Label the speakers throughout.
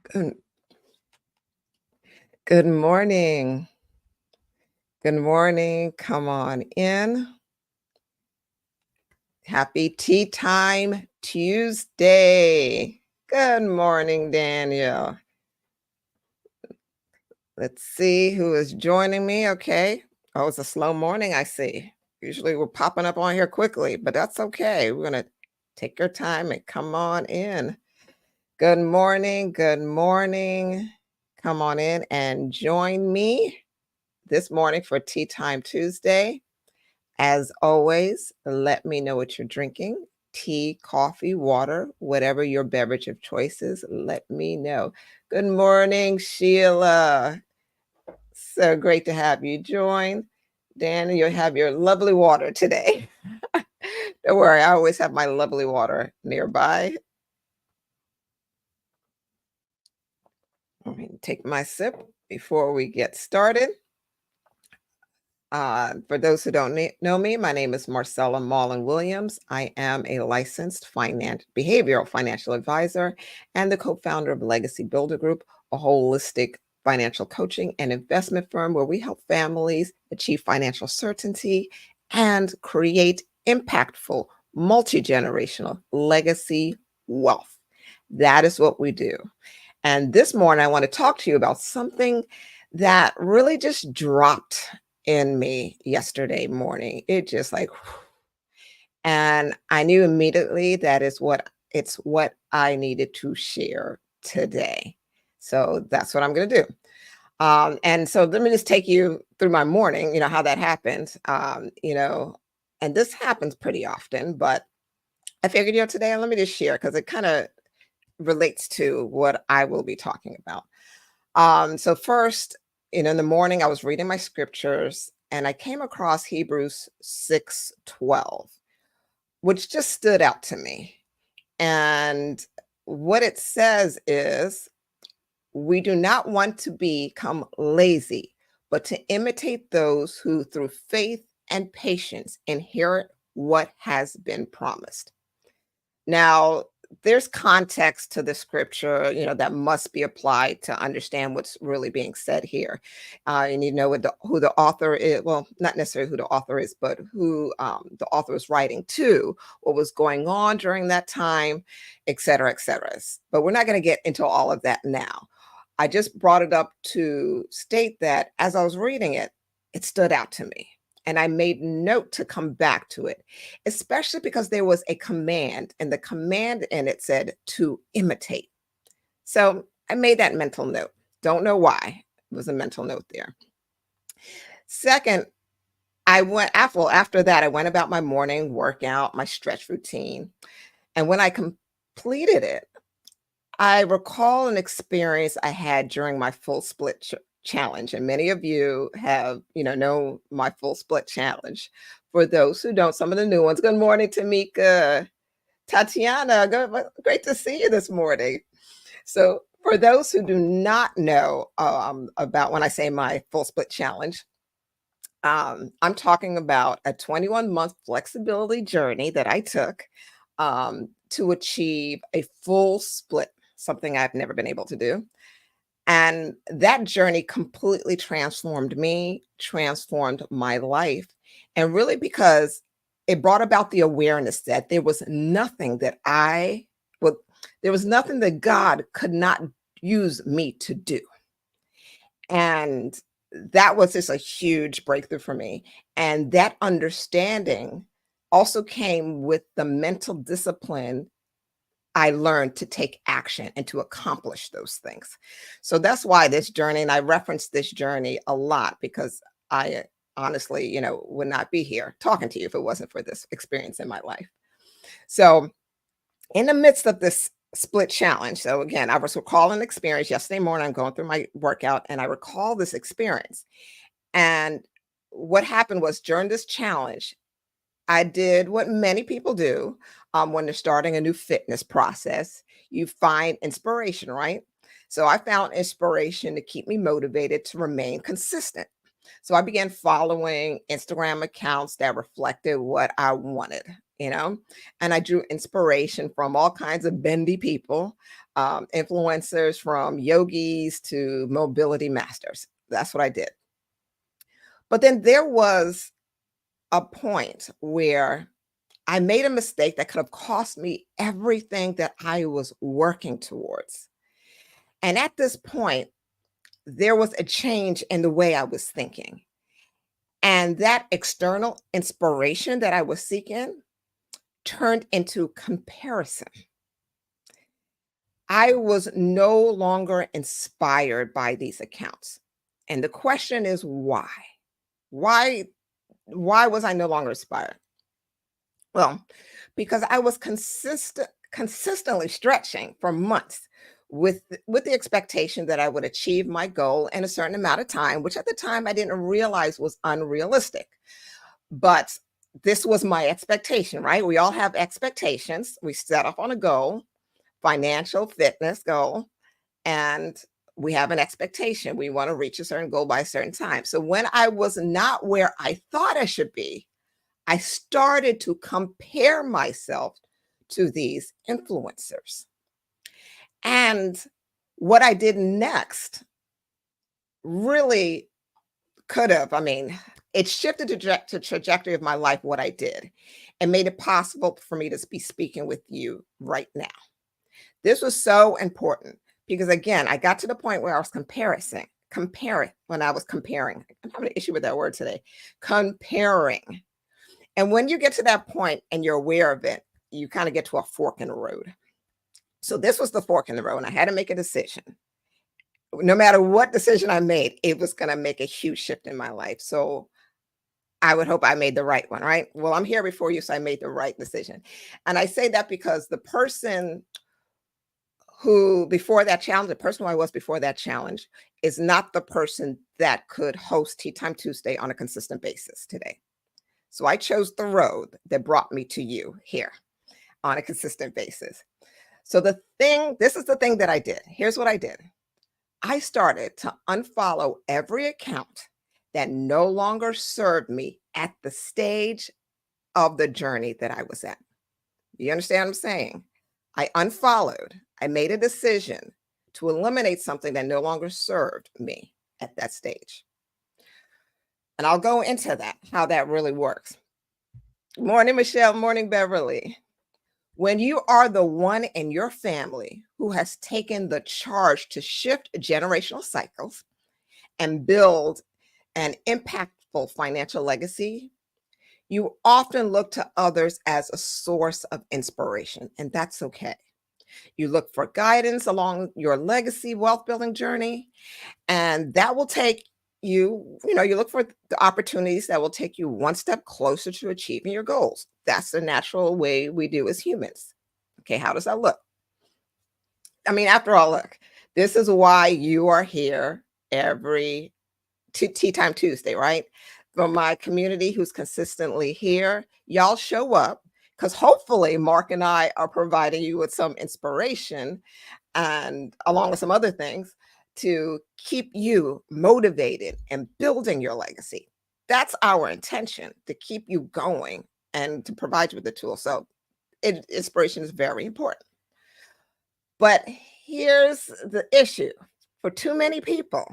Speaker 1: Good, good morning. Good morning. Come on in. Happy Tea Time Tuesday. Good morning, Daniel. Let's see who is joining me. Okay. Oh, it's a slow morning, I see. Usually we're popping up on here quickly, but that's okay. We're going to take your time and come on in. Good morning. Good morning. Come on in and join me this morning for Tea Time Tuesday. As always, let me know what you're drinking. Tea, coffee, water, whatever your beverage of choice is, let me know. Good morning, Sheila. So great to have you join. Dan, you'll have your lovely water today. Don't worry, I always have my lovely water nearby. Let me take my sip before we get started. For those who don't know me, my name is Marcella Mullen Williams. I am a licensed behavioral financial advisor and the co-founder of Legacy Builder Group, a holistic financial coaching and investment firm where we help families achieve financial certainty and create impactful, multi-generational legacy wealth. That is what we do. And this morning, I want to talk to you about something that really just dropped in me yesterday morning. It just like, and I knew immediately that is what I needed to share today. So that's what I'm going to do. And so let me just take you through my morning, how that happened. And this happens pretty often, but I figured, today, let me just share because it kind of relates to what I will be talking about. So first, in the morning, I was reading my scriptures and I came across Hebrews 6:12, which just stood out to me. And what it says is, we do not want to become lazy, but to imitate those who through faith and patience inherit what has been promised. Now, there's context to the scripture, that must be applied to understand what's really being said here. And you know who the author is. Well, not necessarily who the author is, but who the author is writing to, what was going on during that time, et cetera, et cetera. But we're not going to get into all of that now. I just brought it up to state that as I was reading it, it stood out to me. And I made note to come back to it, especially because there was a command, and the command in it said to imitate. So I made that mental note. Don't know why. It was a mental note there. Second, after that, I went about my morning workout, my stretch routine. And when I completed it, I recall an experience I had during my full split challenge, and many of you have, know my full split challenge. For those who don't, some of the new ones. Good morning, Tamika, Tatiana. Great to see you this morning. So, for those who do not know about when I say my full split challenge, I'm talking about a 21-month flexibility journey that I took to achieve a full split, something I've never been able to do. And that journey completely transformed me, transformed my life. And really, because it brought about the awareness that there was nothing well, there was nothing that God could not use me to do. And that was just a huge breakthrough for me. And that understanding also came with the mental discipline I learned to take action and to accomplish those things. So that's why this journey, and I reference this journey a lot because I honestly, would not be here talking to you if it wasn't for this experience in my life. So, in the midst of this split challenge, so again, I was recalling an experience yesterday morning. I'm going through my workout and I recall this experience. And what happened was during this challenge, I did what many people do when they're starting a new fitness process. You find inspiration, right? So I found inspiration to keep me motivated to remain consistent. So I began following Instagram accounts that reflected what I wanted. you know, and I drew inspiration from all kinds of bendy people, influencers from yogis to mobility masters. That's what I did. But then there was a point where I made a mistake that could have cost me everything that I was working towards. And at this point, there was a change in the way I was thinking. And that external inspiration that I was seeking turned into comparison. I was no longer inspired by these accounts. And the question is why? Why why was I no longer inspired? Well, because I was consistently stretching for months with the expectation that I would achieve my goal in a certain amount of time, which at the time I didn't realize was unrealistic. But this was my expectation, right? We all have expectations. We set up on a goal, financial fitness goal, and we have an expectation. We want to reach a certain goal by a certain time. So when I was not where I thought I should be, I started to compare myself to these influencers. And what I did next really could have, it shifted the trajectory of my life, what I did, and made it possible for me to be speaking with you right now. This was so important because, again, I got to the point where I was comparing. I'm having an issue with that word today. Comparing. And when you get to that point and you're aware of it, you kind of get to a fork in the road. So this was the fork in the road, and I had to make a decision. No matter what decision I made, it was going to make a huge shift in my life. So I would hope I made the right one, right? Well, I'm here before you, so I made the right decision. And I say that because the person the person who I was before that challenge is not the person that could host Tea Time Tuesday on a consistent basis today. So I chose the road that brought me to you here on a consistent basis. So this is the thing that I did. Here's what I did. I started to unfollow every account that no longer served me at the stage of the journey that I was at. You understand what I'm saying? I unfollowed. I made a decision to eliminate something that no longer served me at that stage. And I'll go into that, how that really works. Morning, Michelle. Morning, Beverly. When you are the one in your family who has taken the charge to shift generational cycles and build an impactful financial legacy, you often look to others as a source of inspiration, and that's okay. You look for guidance along your legacy wealth building journey, and that will take you look for the opportunities that will take you one step closer to achieving your goals. That's the natural way we do as humans. Okay, how does that look? After all, look, this is why you are here every Tea Time Tuesday, right? From my community who's consistently here, y'all show up because hopefully Mark and I are providing you with some inspiration and along with some other things to keep you motivated and building your legacy. That's our intention, to keep you going and to provide you with the tools. So inspiration is very important. But here's the issue. For too many people,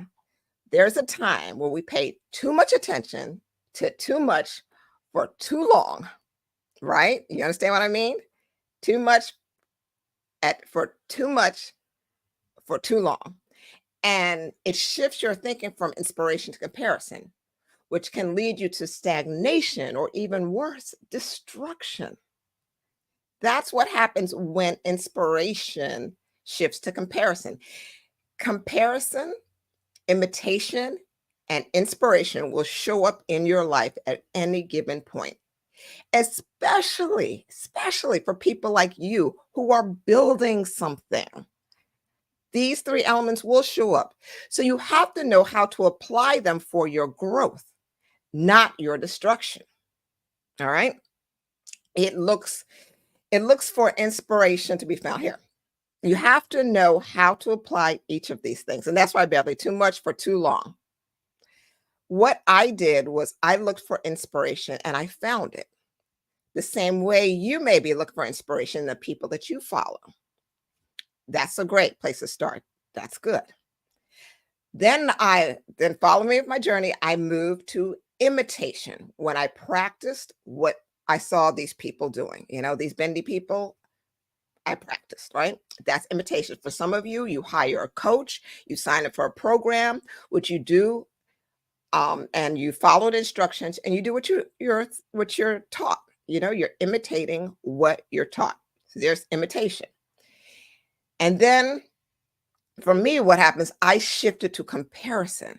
Speaker 1: there's a time where we pay too much attention to too much for too long, right? You understand what I mean? Too much for too much for too long. And it shifts your thinking from inspiration to comparison, which can lead you to stagnation or even worse, destruction. That's what happens when inspiration shifts to comparison. Comparison, imitation, and inspiration will show up in your life at any given point, especially for people like you who are building something. These three elements will show up. So you have to know how to apply them for your growth, not your destruction. All right. It looks for inspiration to be found here. You have to know how to apply each of these things. And that's why, Beverly, too much for too long. What I did was I looked for inspiration and I found it. The same way you may be looking for inspiration in the people that you follow. That's a great place to start. That's good. Then follow me with my journey. I moved to imitation when I practiced what I saw these people doing. These bendy people, I practiced, right? That's imitation. For some of you, you hire a coach, you sign up for a program, which you do, and you follow the instructions and you do what you're taught. You're imitating what you're taught. So there's imitation. And then for me, what happens, I shifted to comparison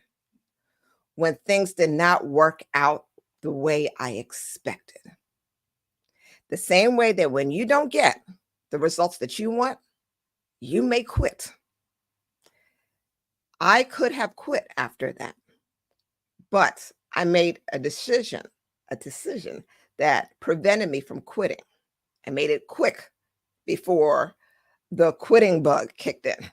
Speaker 1: when things did not work out the way I expected. The same way that when you don't get the results that you want, you may quit. I could have quit after that, but I made a decision that prevented me from quitting. I made it quick before the quitting bug kicked in.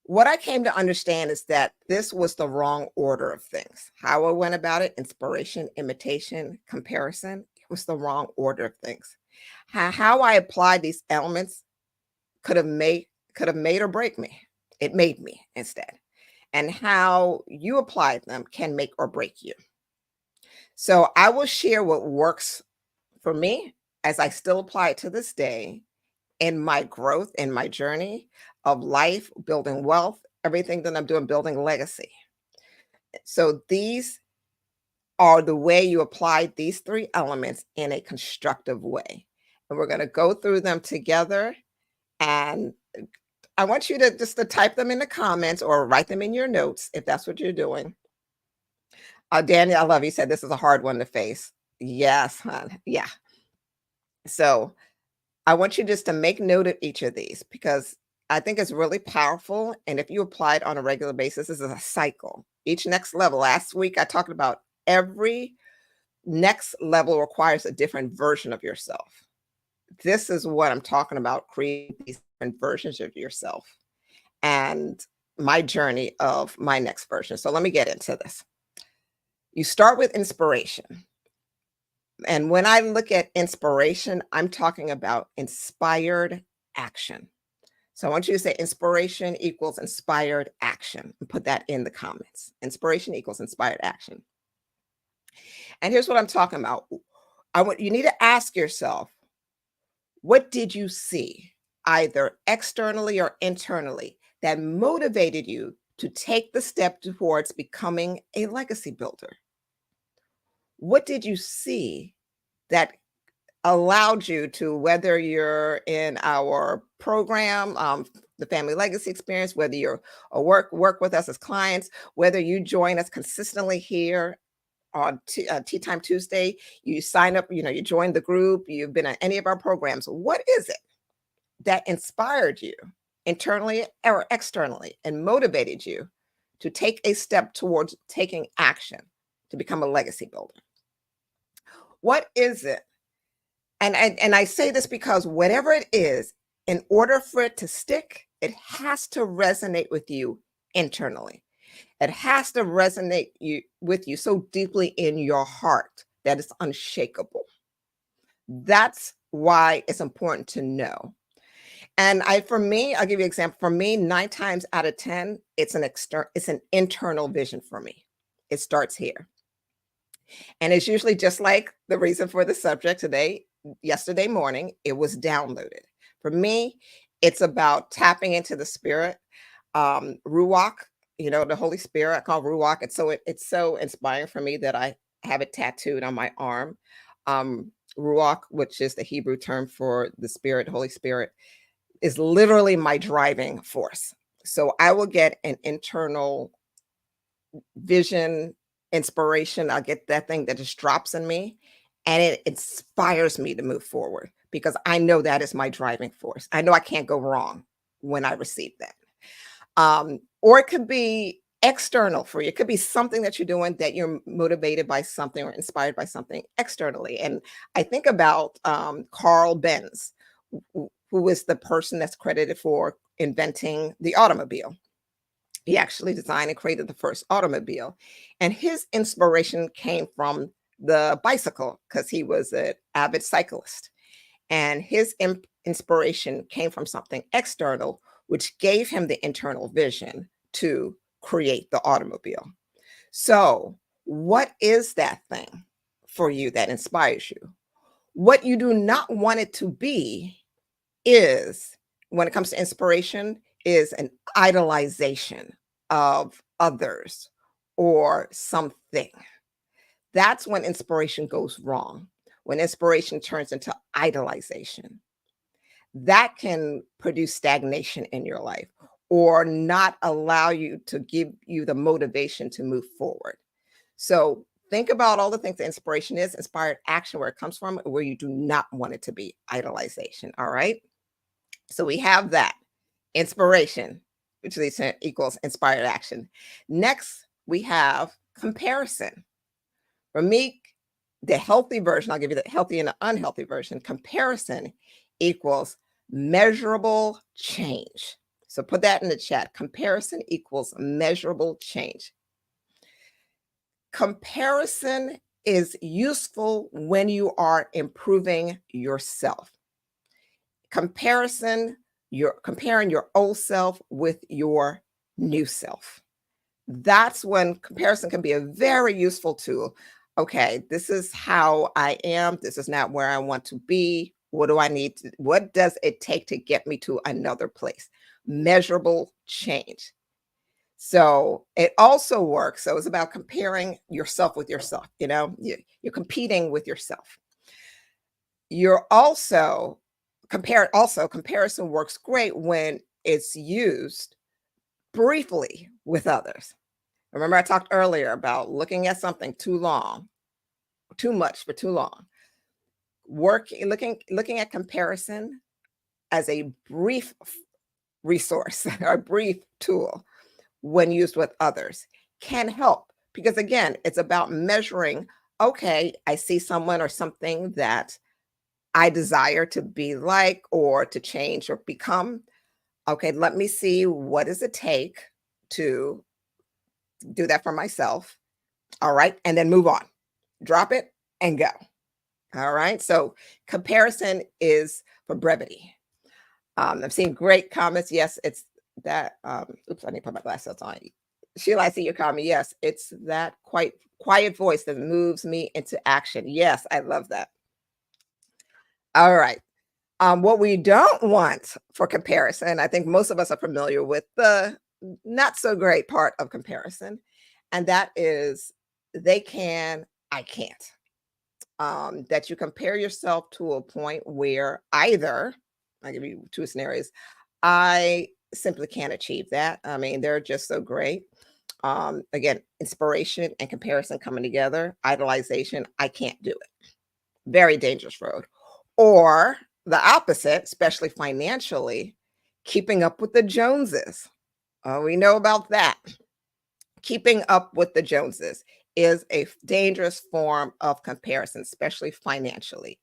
Speaker 1: What I came to understand is that this was the wrong order of things. How I went about it, inspiration, imitation, comparison, it was the wrong order of things. How I applied these elements could have made or break me. It made me instead. And how you apply them can make or break you. So I will share what works for me as I still apply it to this day in my growth, in my journey of life, building wealth, everything that I'm doing, building legacy. So these are the way you apply these three elements in a constructive way. And we're going to go through them together. And I want you to just to type them in the comments or write them in your notes if that's what you're doing. Daniel, I love you, said this is a hard one to face. Yes, hon. Yeah. So I want you just to make note of each of these because I think it's really powerful. And if you apply it on a regular basis, this is a cycle. Each next level. Last week, I talked about every next level requires a different version of yourself. This is what I'm talking about, creating these different versions of yourself and my journey of my next version. So let me get into this. You start with inspiration. And when I look at inspiration, I'm talking about inspired action. So I want you to say inspiration equals inspired action and put that in the comments. Inspiration equals inspired action. And here's what I'm talking about. You need to ask yourself, what did you see either externally or internally that motivated you to take the step towards becoming a legacy builder? What did you see that allowed you to, whether you're in our program, the Family Legacy Experience, whether you're work with us as clients, whether you join us consistently here on Tea Time Tuesday, you sign up, you join the group, you've been on any of our programs. What is it that inspired you internally or externally and motivated you to take a step towards taking action to become a legacy builder? What is it? And I say this because whatever it is, in order for it to stick, it has to resonate with you internally. It has to resonate with you so deeply in your heart that it's unshakable. That's why it's important to know. And for me, I'll give you an example. For me, 9 times out of 10, it's an internal vision for me. It starts here. And it's usually just like the reason for the subject today. Yesterday morning, it was downloaded. For me, it's about tapping into the spirit. Ruach, the Holy Spirit, I call Ruach. It's so inspiring for me that I have it tattooed on my arm. Ruach, which is the Hebrew term for the Spirit, Holy Spirit, is literally my driving force. So I will get an internal vision, inspiration. I'll get that thing that just drops in me and it inspires me to move forward because I know that is my driving force. I know I can't go wrong when I receive that. Or it could be external for you. It could be something that you're doing that you're motivated by something or inspired by something externally. And I think about Carl Benz, who is the person that's credited for inventing the automobile. He actually designed and created the first automobile. And his inspiration came from the bicycle because he was an avid cyclist. And his inspiration came from something external, which gave him the internal vision to create the automobile. So, what is that thing for you that inspires you? What you do not want it to be is, when it comes to inspiration, is an idolization of others or something. That's when inspiration goes wrong. When inspiration turns into idolization, that can produce stagnation in your life or not allow you to give you the motivation to move forward. So think about all the things that inspiration is, inspired action, where it comes from, where you do not want it to be idolization. All right. So we have that inspiration, which equals inspired action. Next, we have comparison. For me, the healthy version, I'll give you the healthy and the unhealthy version. Comparison equals measurable change. So put that in the chat. Comparison equals measurable change. Comparison is useful when you are improving yourself. Comparison, you're comparing your old self with your new self. That's when comparison can be a very useful tool. Okay, this is how I am. This is not where I want to be. What do I need to, what does it take to get me to another place? Measurable change. So it also works. So it's about comparing yourself with yourself. You're competing with yourself. You're also comparison works great when it's used briefly with others. Remember, I talked earlier about looking at something too long, too much for too long. Looking at comparison as a brief resource or a brief tool when used with others can help, because again, it's about measuring. Okay, I see someone or something that I desire to be like or to change or become. Okay, let me see, what does it take to do that for myself? All right, and then move on. Drop it and go. All right, so comparison is for brevity. I've seen great comments. Yes, it's that. Oops, I need to put my glasses on. Sheila, I see your comment. Yes, it's that quite quiet voice that moves me into action. Yes, I love that. All right. What we don't want for comparison, I think most of us are familiar with the not so great part of comparison, and that is they can, I can't. That you compare yourself to a point where either, I'll give you two scenarios, I simply can't achieve that. I mean, they're just so great. Again, inspiration and comparison coming together, idolization, I can't do it. Very dangerous road. Or the opposite, especially financially, keeping up with the Joneses. We know about that. Keeping up with the Joneses is a dangerous form of comparison, especially financially.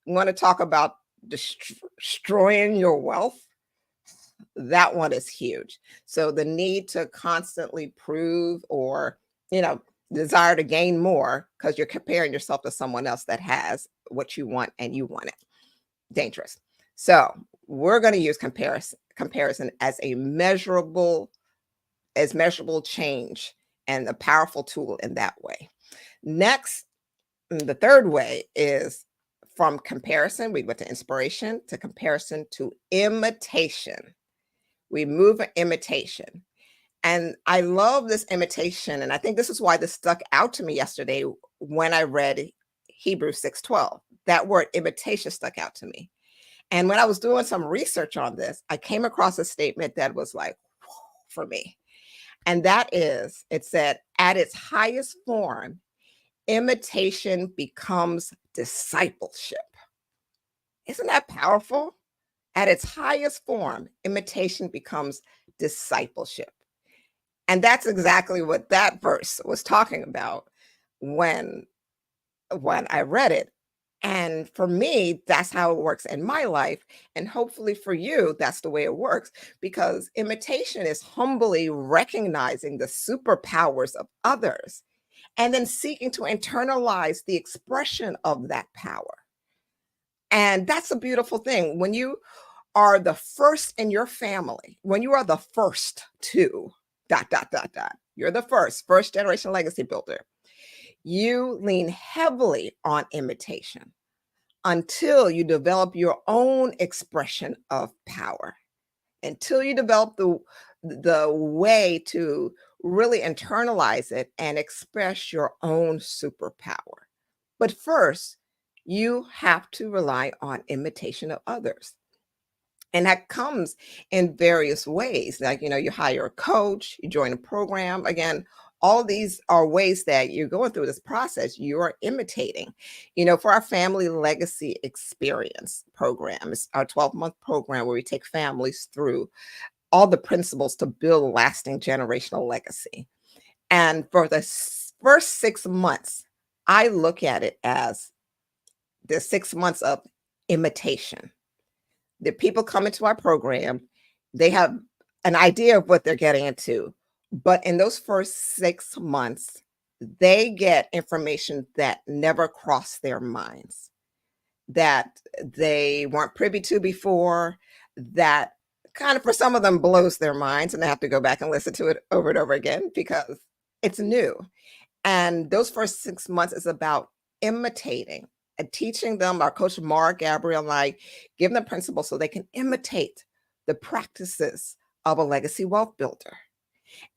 Speaker 1: You want to talk about destroying your wealth? That one is huge. So the need to constantly prove or, desire to gain more because you're comparing yourself to someone else that has what you want and you want it. Dangerous. So we're going to use comparison as measurable change and a powerful tool in that way. Next, the third way is from comparison. We went to inspiration to comparison to imitation. We move an imitation. And I love this imitation. And I think this is why this stuck out to me yesterday when I read Hebrews 6:12. That word imitation stuck out to me. And when I was doing some research on this, I came across a statement that was like, for me. And that is, it said, at its highest form, imitation becomes discipleship. Isn't that powerful? At its highest form, imitation becomes discipleship. And that's exactly what that verse was talking about when I read it. And for me, that's how it works in my life. And hopefully for you, that's the way it works, because imitation is humbly recognizing the superpowers of others and then seeking to internalize the expression of that power. And that's a beautiful thing. When you are the first in your family, when you are the first to dot, dot, dot, dot, you're the first generation legacy builder, you lean heavily on imitation until you develop your own expression of power, until you develop the way to really internalize it and express your own superpower. But first, you have to rely on imitation of others. And that comes in various ways. Like, you hire a coach, you join a program. Again, all these are ways that you're going through this process. You are imitating. For our family legacy experience program, it's our 12-month program where we take families through all the principles to build lasting generational legacy. And for the first 6 months, I look at it as the 6 months of imitation. The people come into our program, they have an idea of what they're getting into. But in those first 6 months, they get information that never crossed their minds, that they weren't privy to before, that kind of for some of them blows their minds, and they have to go back and listen to it over and over again because it's new. And those first 6 months is about imitating and teaching them. Our coach, Mara, Gabrielle, and I give them principles so they can imitate the practices of a legacy wealth builder.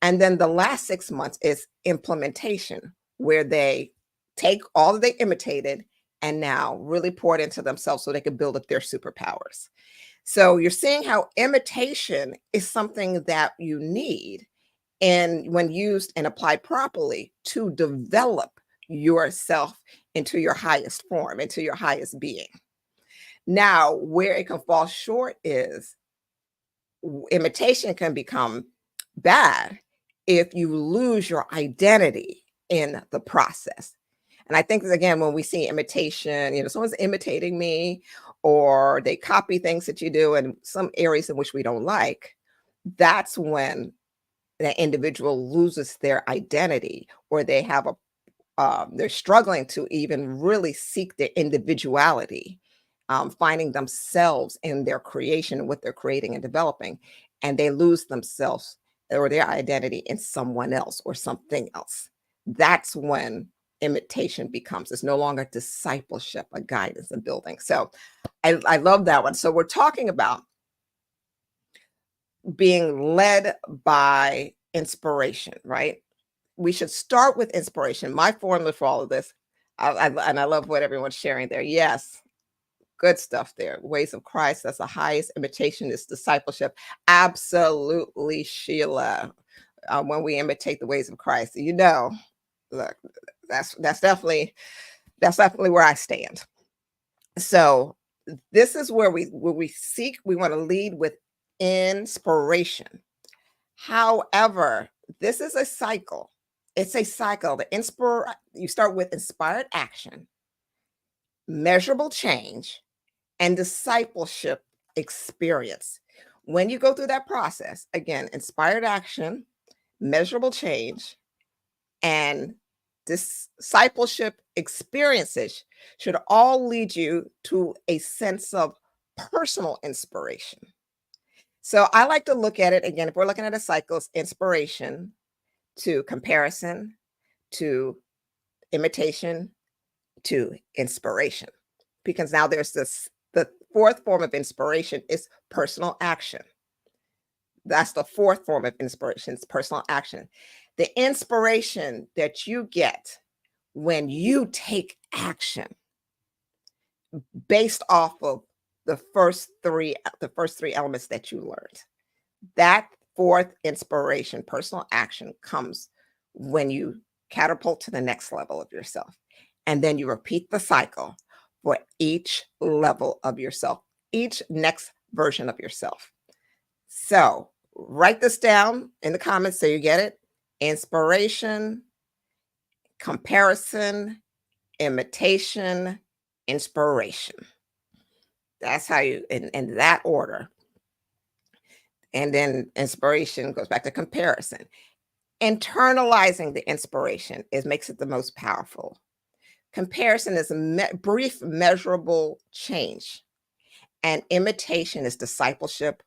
Speaker 1: And then the last 6 months is implementation, where they take all that they imitated and now really pour it into themselves so they can build up their superpowers. So you're seeing how imitation is something that you need, and when used and applied properly, to develop yourself into your highest form, into your highest being. Now, where it can fall short is imitation can become bad if you lose your identity in the process. And I think that, again, when we see imitation, someone's imitating me, or they copy things that you do in some areas in which we don't like, that's when that individual loses their identity, or they have they're struggling to even really seek their individuality, finding themselves in their creation and what they're creating and developing, and they lose themselves or their identity in someone else or something else. That's when imitation becomes, it's no longer discipleship, a guidance and building. So I love that one. So we're talking about being led by inspiration, right? We should start with inspiration. My formula for all of this, and I love what everyone's sharing there. Yes, good stuff there. Ways of Christ, that's the highest. Imitation is discipleship. Absolutely, Sheila. When we imitate the ways of Christ, look, that's definitely where I stand. So this is where we seek. We want to lead with inspiration. However, this is a cycle. It's a cycle. You start with inspired action, measurable change, and discipleship experience. When you go through that process, again, inspired action, measurable change, and discipleship experiences should all lead you to a sense of personal inspiration. So I like to look at it again, if we're looking at a cycle, it's inspiration to comparison to imitation to inspiration. Because now there's the fourth form of inspiration is personal action. That's the fourth form of inspiration, it's personal action. The inspiration that you get when you take action based off of the first three elements that you learned. That fourth inspiration, personal action, comes when you catapult to the next level of yourself. And then you repeat the cycle for each level of yourself, each next version of yourself. So write this down in the comments so you get it. Inspiration, comparison, imitation, inspiration. That's how you, in that order. And then inspiration goes back to comparison. Internalizing the inspiration is makes it the most powerful. Comparison is a brief, measurable change, and imitation is discipleship.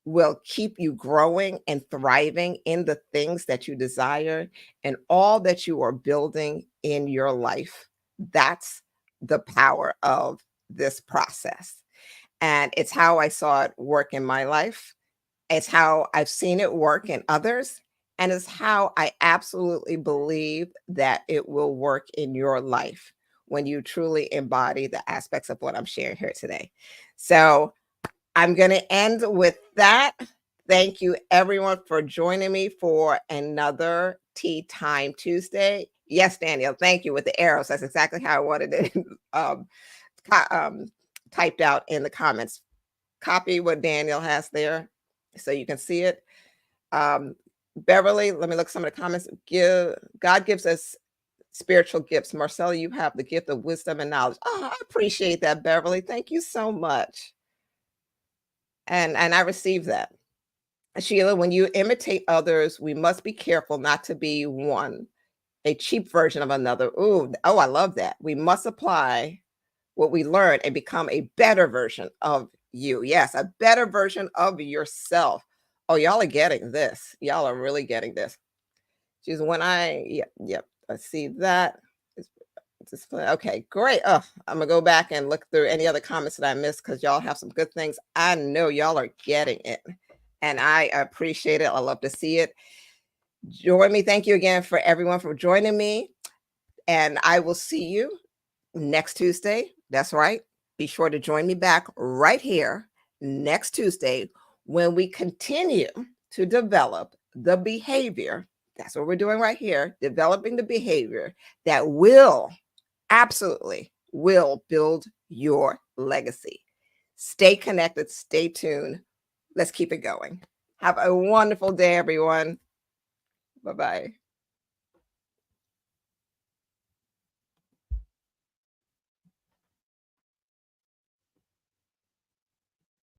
Speaker 1: Will keep you growing and thriving in the things that you desire and all that you are building in your life. That's the power of this process. And it's how I saw it work in my life. It's how I've seen it work in others. And it's how I absolutely believe that it will work in your life when you truly embody the aspects of what I'm sharing here today. So, I'm going to end with that. Thank you, everyone, for joining me for another Tea Time Tuesday. Yes, Daniel, thank you with the arrows. That's exactly how I wanted it um, typed out in the comments. Copy what Daniel has there so you can see it. Beverly, let me look some of the comments. God gives us spiritual gifts. Marcella, you have the gift of wisdom and knowledge. Oh, I appreciate that, Beverly. Thank you so much. And I received that. Sheila, when you imitate others, we must be careful not to be one, a cheap version of another. Ooh, oh, I love that. We must apply what we learn and become a better version of you. Yes, a better version of yourself. Oh, y'all are getting this. Y'all are really getting this. She's when yep, I see that. Okay, great. Oh, I'm gonna go back and look through any other comments that I missed because y'all have some good things. I know y'all are getting it, and I appreciate it. I love to see it. Join me. Thank you again for everyone for joining me, and I will see you next Tuesday. That's right. Be sure to join me back right here next Tuesday when we continue to develop the behavior. That's what we're doing right here, developing the behavior that will absolutely will build your legacy. Stay connected, stay tuned. Let's keep it going. Have a wonderful day, everyone. Bye bye.